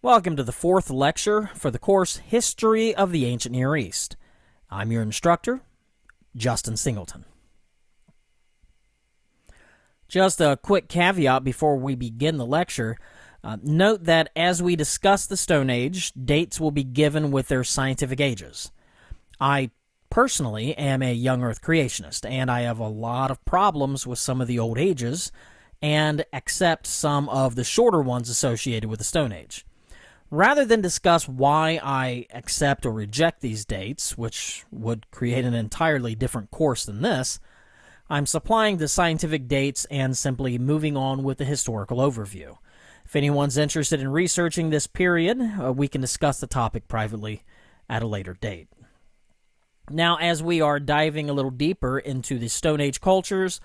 Welcome to the fourth lecture for the course History of the Ancient Near East. I'm your instructor, Justin Singleton. Just a quick caveat before we begin the lecture. Note that as we discuss the Stone Age, dates will be given with their scientific ages. I personally am a young Earth creationist, and I have a lot of problems with some of the old ages and accept some of the shorter ones associated with the Stone Age. Rather than discuss why I accept or reject these dates, which would create an entirely different course than this, I'm supplying the scientific dates and simply moving on with the historical overview. If anyone's interested in researching this period, we can discuss the topic privately at a later date. Now, as we are diving a little deeper into the Stone Age cultures,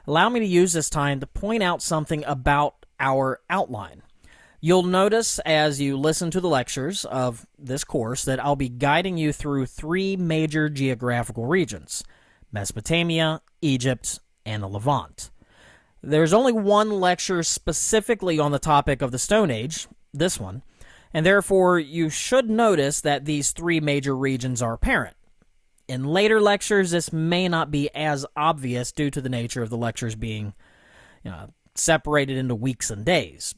allow me to use this time to point out something about our outline. You'll notice as you listen to the lectures of this course that I'll be guiding you through three major geographical regions: Mesopotamia, Egypt, and the Levant. There's only one lecture specifically on the topic of the Stone Age, this one, and therefore you should notice that these three major regions are apparent. In later lectures, this may not be as obvious due to the nature of the lectures being separated into weeks and days.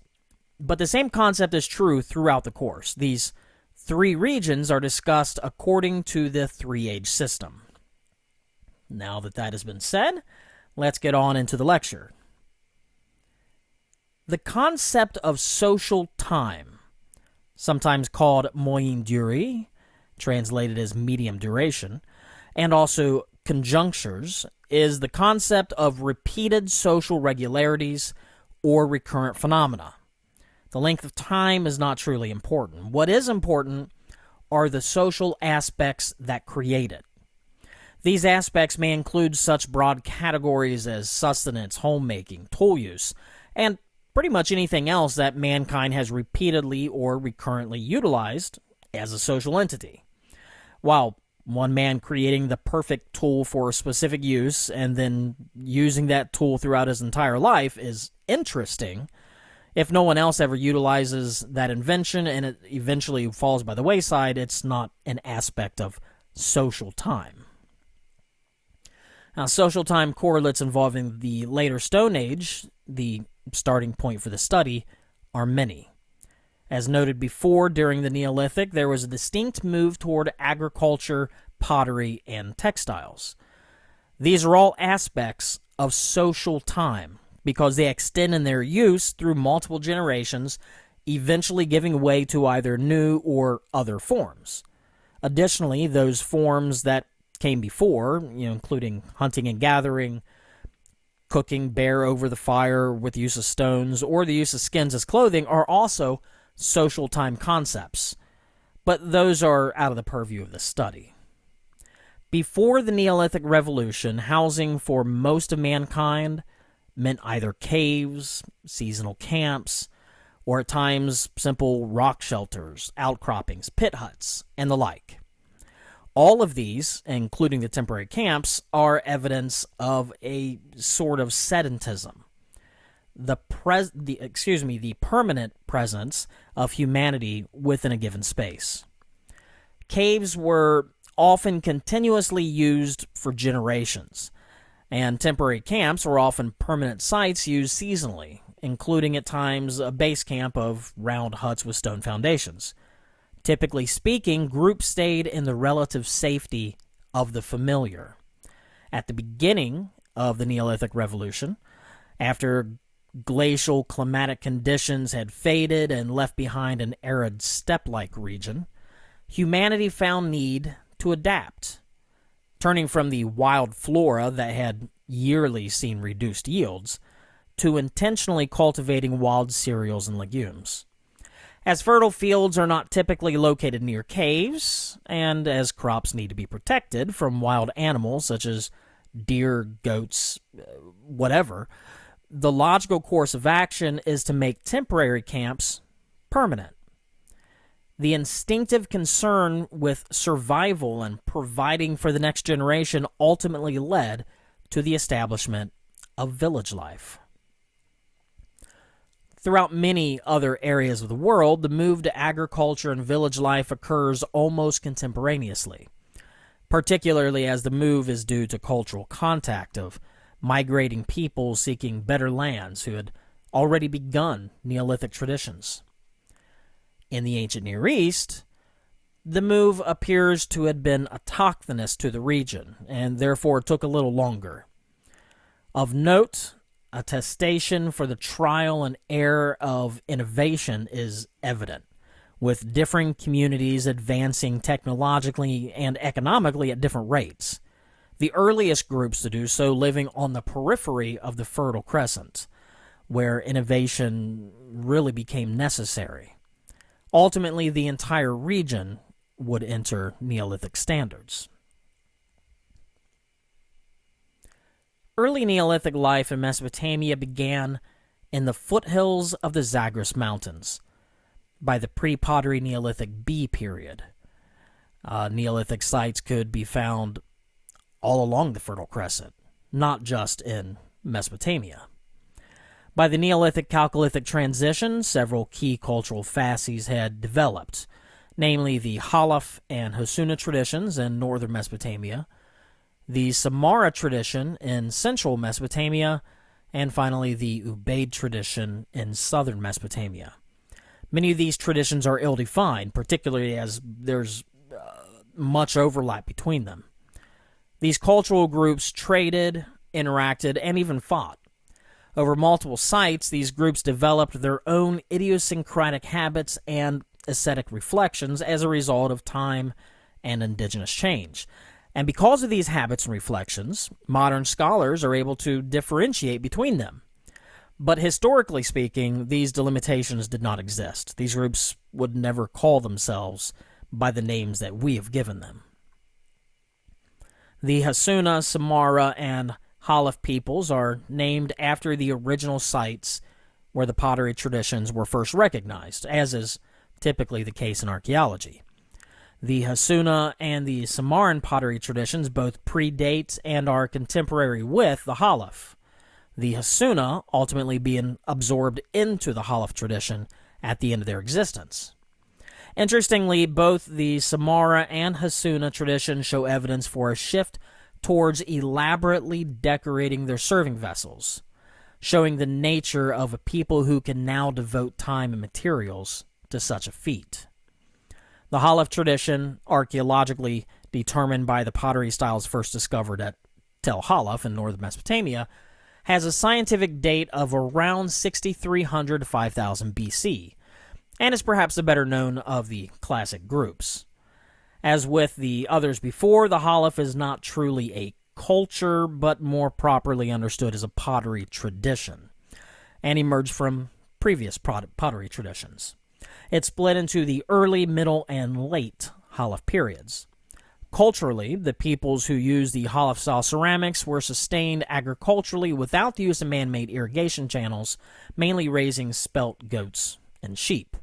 But the same concept is true throughout the course. These three regions are discussed according to the three-age system. Now that that has been said, let's get on into the lecture. The concept of social time, sometimes called moyenne durée, translated as medium duration, and also conjunctures, is the concept of repeated social regularities or recurrent phenomena. The length of time is not truly important. What is important are the social aspects that create it. These aspects may include such broad categories as sustenance, homemaking, tool use, and pretty much anything else that mankind has repeatedly or recurrently utilized as a social entity. While one man creating the perfect tool for a specific use and then using that tool throughout his entire life is interesting, if no one else ever utilizes that invention and it eventually falls by the wayside, it's not an aspect of social time. Now, social time correlates involving the later Stone Age, the starting point for the study, are many. As noted before, during the Neolithic, there was a distinct move toward agriculture, pottery, and textiles. These are all aspects of social time, because they extend in their use through multiple generations, eventually giving way to either new or other forms. Additionally, those forms that came before, including hunting and gathering, cooking bear over the fire with the use of stones, or the use of skins as clothing, are also social time concepts. But those are out of the purview of this study. Before the Neolithic Revolution, housing for most of mankind meant either caves, seasonal camps, or at times simple rock shelters, outcroppings, pit huts, and the like. All of these, including the temporary camps, are evidence of a sort of sedentism, the permanent presence of humanity within a given space. Caves were often continuously used for generations, and temporary camps were often permanent sites used seasonally, including at times a base camp of round huts with stone foundations. Typically speaking, groups stayed in the relative safety of the familiar. At the beginning of the Neolithic Revolution, after glacial climatic conditions had faded and left behind an arid steppe-like region, humanity found need to adapt, turning from the wild flora that had yearly seen reduced yields to intentionally cultivating wild cereals and legumes. As fertile fields are not typically located near caves, and as crops need to be protected from wild animals such as deer, goats, whatever, the logical course of action is to make temporary camps permanent. The instinctive concern with survival and providing for the next generation ultimately led to the establishment of village life. Throughout many other areas of the world, the move to agriculture and village life occurs almost contemporaneously, particularly as the move is due to cultural contact of migrating people seeking better lands who had already begun Neolithic traditions. In the ancient Near East, the move appears to have been autochthonous to the region, and therefore took a little longer. Of note, attestation for the trial and error of innovation is evident, with differing communities advancing technologically and economically at different rates. The earliest groups to do so living on the periphery of the Fertile Crescent, where innovation really became necessary. Ultimately, the entire region would enter Neolithic standards. Early Neolithic life in Mesopotamia began in the foothills of the Zagros Mountains by the pre-pottery Neolithic B period. Neolithic sites could be found all along the Fertile Crescent, not just in Mesopotamia. By the Neolithic-Chalcolithic transition, several key cultural fasces had developed, namely the Halaf and Hasuna traditions in northern Mesopotamia, the Samara tradition in central Mesopotamia, and finally the Ubaid tradition in southern Mesopotamia. Many of these traditions are ill-defined, particularly as there's much overlap between them. These cultural groups traded, interacted, and even fought. Over multiple sites, these groups developed their own idiosyncratic habits and ascetic reflections as a result of time and indigenous change. And because of these habits and reflections, modern scholars are able to differentiate between them. But historically speaking, these delimitations did not exist. These groups would never call themselves by the names that we have given them. The Hasuna, Samara, and Halaf peoples are named after the original sites where the pottery traditions were first recognized, as is typically the case in archaeology. The Hasuna and the Samaran pottery traditions both predate and are contemporary with the Halaf, the Hasuna ultimately being absorbed into the Halaf tradition at the end of their existence. Interestingly, both the Samara and Hasuna traditions show evidence for a shift towards elaborately decorating their serving vessels, showing the nature of a people who can now devote time and materials to such a feat. The Halaf tradition, archaeologically determined by the pottery styles first discovered at Tel Halaf in northern Mesopotamia, has a scientific date of around 6300 to 5000 BC, and is perhaps the better known of the classic groups. As with the others before, the Halaf is not truly a culture, but more properly understood as a pottery tradition, and emerged from previous pottery traditions. It split into the early, middle, and late Halaf periods. Culturally, the peoples who used the Halaf-style ceramics were sustained agriculturally without the use of man-made irrigation channels, mainly raising spelt goats and sheep.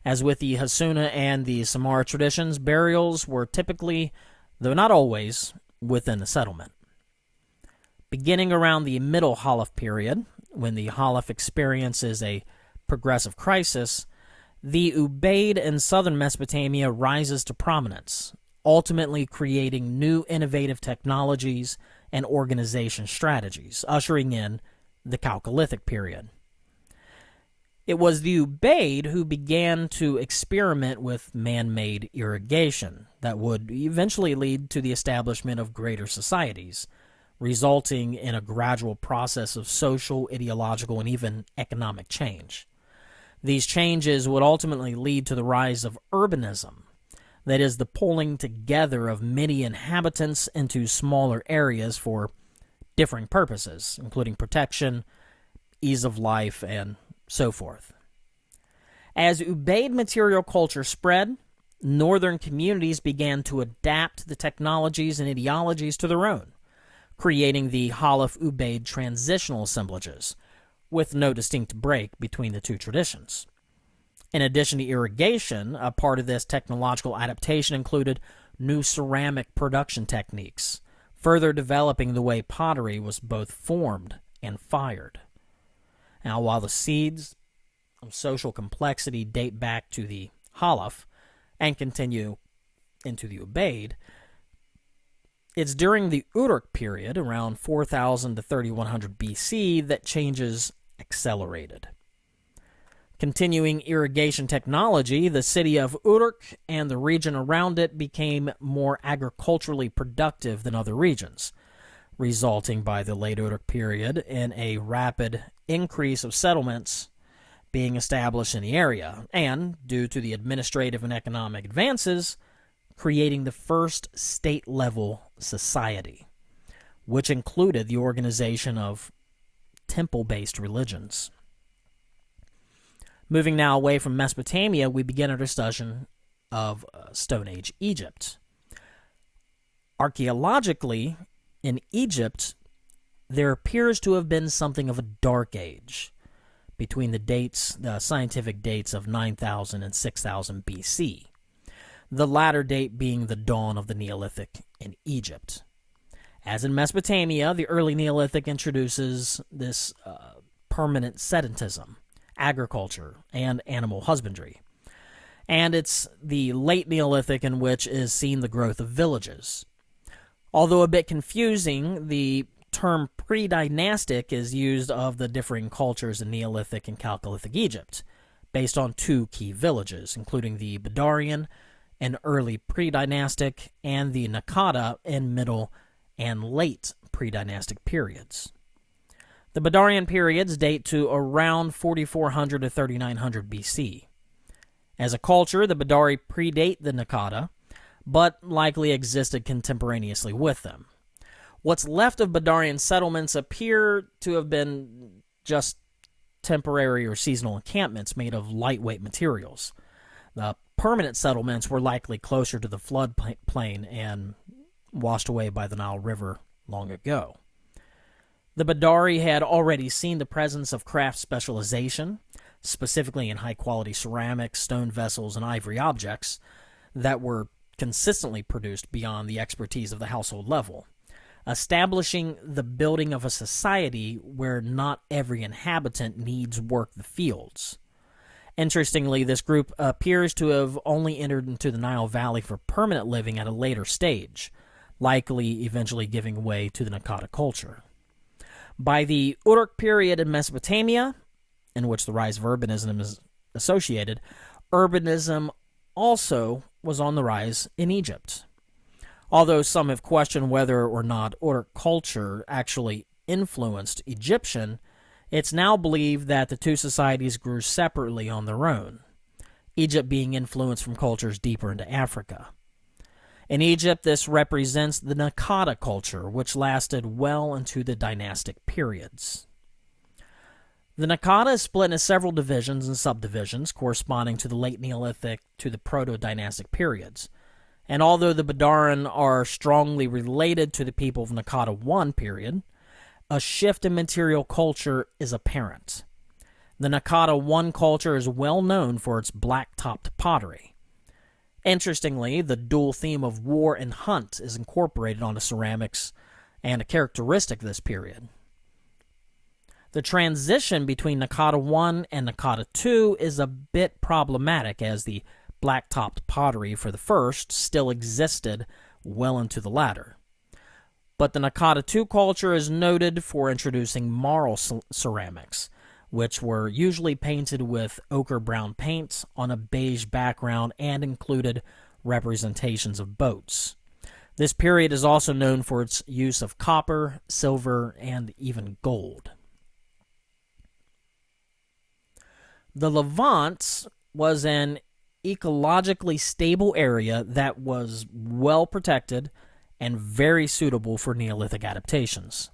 As with the Hasuna and the Samara traditions, burials were typically, though not always, within the settlement. Beginning around the middle Halaf period, when the Halaf experiences a progressive crisis, the Ubaid in southern Mesopotamia rises to prominence, ultimately creating new innovative technologies and organization strategies, ushering in the Chalcolithic period. It was the Ubaid who began to experiment with man-made irrigation that would eventually lead to the establishment of greater societies, resulting in a gradual process of social, ideological, and even economic change. These changes would ultimately lead to the rise of urbanism, that is, the pulling together of many inhabitants into smaller areas for differing purposes, including protection, ease of life, and so forth. As Ubaid material culture spread, northern communities began to adapt the technologies and ideologies to their own, creating the Halaf-Ubaid transitional assemblages, with no distinct break between the two traditions. In addition to irrigation, a part of this technological adaptation included new ceramic production techniques, further developing the way pottery was both formed and fired. Now, while the seeds, of social complexity date back to the Halaf and continue into the Ubaid, it's during the Uruk period, around 4000 to 3100 BC, that changes accelerated. Continuing irrigation technology, the city of Uruk and the region around it became more agriculturally productive than other regions, resulting by the late Uruk period in a rapid increase of settlements being established in the area, and, due to the administrative and economic advances, creating the first state-level society, which included the organization of temple-based religions. Moving now away from Mesopotamia, we begin our discussion of Stone Age Egypt. Archaeologically, in Egypt, there appears to have been something of a dark age between the scientific dates of 9000 and 6000 BC, the latter date being the dawn of the Neolithic in Egypt. As in Mesopotamia, the early Neolithic introduces this permanent sedentism, agriculture, and animal husbandry. And it's the late Neolithic in which is seen the growth of villages. Although a bit confusing, the term pre-dynastic is used of the differing cultures in Neolithic and Chalcolithic Egypt, based on two key villages, including the Badarian in early pre-dynastic and the Naqada in middle and late pre-dynastic periods. The Badarian periods date to around 4400 to 3900 BC. As a culture, the Badari predate the Naqada, but likely existed contemporaneously with them. What's left of Badarian settlements appear to have been just temporary or seasonal encampments made of lightweight materials. The permanent settlements were likely closer to the floodplain and washed away by the Nile River long ago. The Badari had already seen the presence of craft specialization, specifically in high-quality ceramics, stone vessels, and ivory objects that were consistently produced beyond the expertise of the household level, establishing the building of a society where not every inhabitant needs work the fields. Interestingly, this group appears to have only entered into the Nile Valley for permanent living at a later stage, likely eventually giving way to the Naqada culture. By the Uruk period in Mesopotamia, in which the rise of urbanism is associated, urbanism also was on the rise in Egypt. Although some have questioned whether or not Uruk culture actually influenced Egyptian, it's now believed that the two societies grew separately on their own, Egypt being influenced from cultures deeper into Africa. In Egypt, this represents the Naqada culture, which lasted well into the dynastic periods. The Naqada is split into several divisions and subdivisions corresponding to the late Neolithic to the proto-dynastic periods. And although the Badaran are strongly related to the people of Naqada I period, a shift in material culture is apparent. The Naqada I culture is well known for its black-topped pottery. Interestingly, the dual theme of war and hunt is incorporated onto ceramics and a characteristic of this period. The transition between Naqada I and Naqada II is a bit problematic, as the black-topped pottery for the first still existed well into the latter. But the Naqada II culture is noted for introducing marl ceramics, which were usually painted with ochre-brown paint on a beige background and included representations of boats. This period is also known for its use of copper, silver, and even gold. The Levant was an ecologically stable area that was well protected and very suitable for Neolithic adaptations.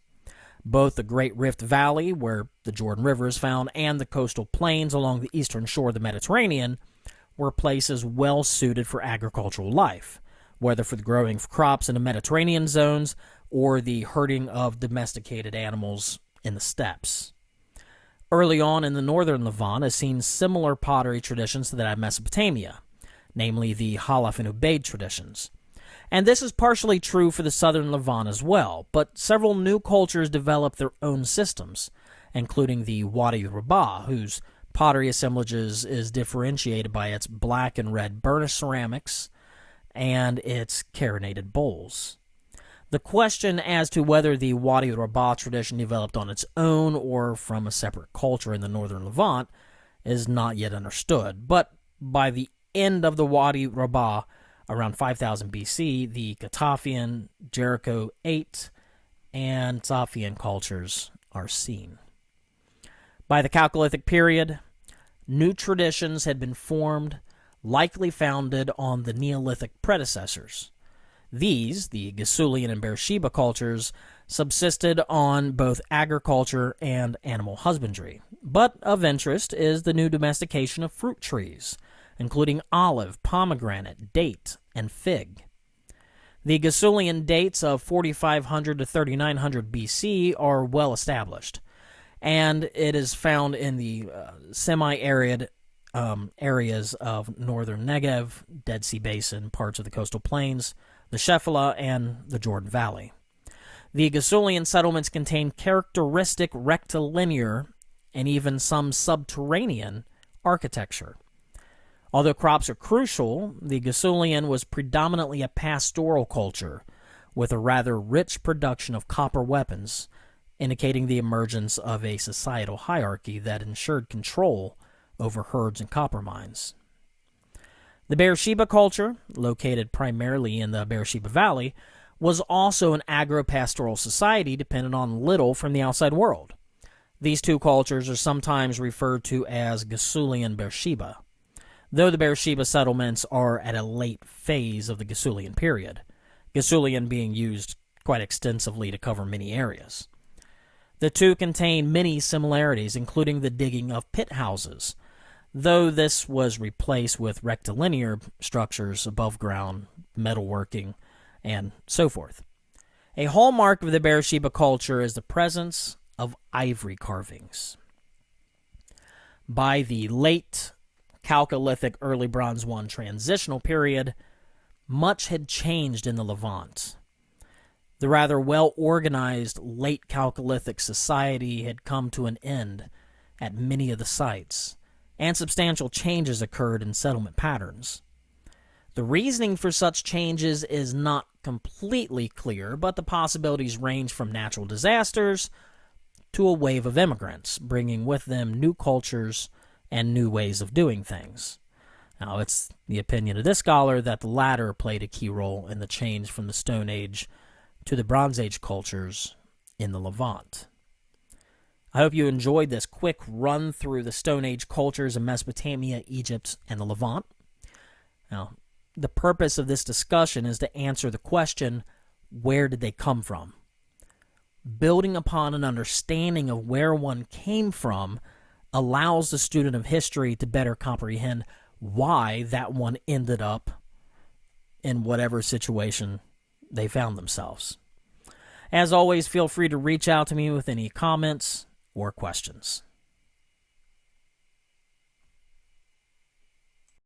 Both the Great Rift Valley, where the Jordan River is found, and the coastal plains along the eastern shore of the Mediterranean were places well suited for agricultural life, whether for the growing of crops in the Mediterranean zones or the herding of domesticated animals in the steppes. Early on in the northern Levant is seen similar pottery traditions to that of Mesopotamia, namely the Halaf and Ubaid traditions. And this is partially true for the southern Levant as well, but several new cultures developed their own systems, including the Wadi Rabah, whose pottery assemblages is differentiated by its black and red burnished ceramics and its carinated bowls. The question as to whether the Wadi Rabah tradition developed on its own or from a separate culture in the northern Levant is not yet understood, but by the end of the Wadi Rabah, around 5000 BC, the Katafian, Jericho 8, and Safian cultures are seen. By the Chalcolithic period, new traditions had been formed, likely founded on the Neolithic predecessors. These, the Gasulian and Beersheba cultures, subsisted on both agriculture and animal husbandry. But of interest is the new domestication of fruit trees, including olive, pomegranate, date, and fig. The Gasulian dates of 4500 to 3900 BC are well established, and it is found in the semi-arid areas of northern Negev, Dead Sea Basin, parts of the coastal plains, the Shephelah, and the Jordan Valley. The Gasulian settlements contain characteristic rectilinear and even some subterranean architecture. Although crops are crucial, the Gasulian was predominantly a pastoral culture with a rather rich production of copper weapons, indicating the emergence of a societal hierarchy that ensured control over herds and copper mines. The Beersheba culture, located primarily in the Beersheba Valley, was also an agro-pastoral society dependent on little from the outside world. These two cultures are sometimes referred to as Gasulian Beersheba, though the Beersheba settlements are at a late phase of the Gasulian period, Gasulian being used quite extensively to cover many areas. The two contain many similarities, including the digging of pit houses, though this was replaced with rectilinear structures above ground, metalworking, and so forth. A hallmark of the Beersheba culture is the presence of ivory carvings. By the late Chalcolithic Early Bronze I transitional period, much had changed in the Levant. The rather well-organized late Chalcolithic society had come to an end at many of the sites, and substantial changes occurred in settlement patterns. The reasoning for such changes is not completely clear, but the possibilities range from natural disasters to a wave of immigrants, bringing with them new cultures and new ways of doing things. Now, it's the opinion of this scholar that the latter played a key role in the change from the Stone Age to the Bronze Age cultures in the Levant. I hope you enjoyed this quick run through the Stone Age cultures in Mesopotamia, Egypt, and the Levant. Now, the purpose of this discussion is to answer the question, where did they come from? Building upon an understanding of where one came from allows the student of history to better comprehend why that one ended up in whatever situation they found themselves. As always, feel free to reach out to me with any comments or questions.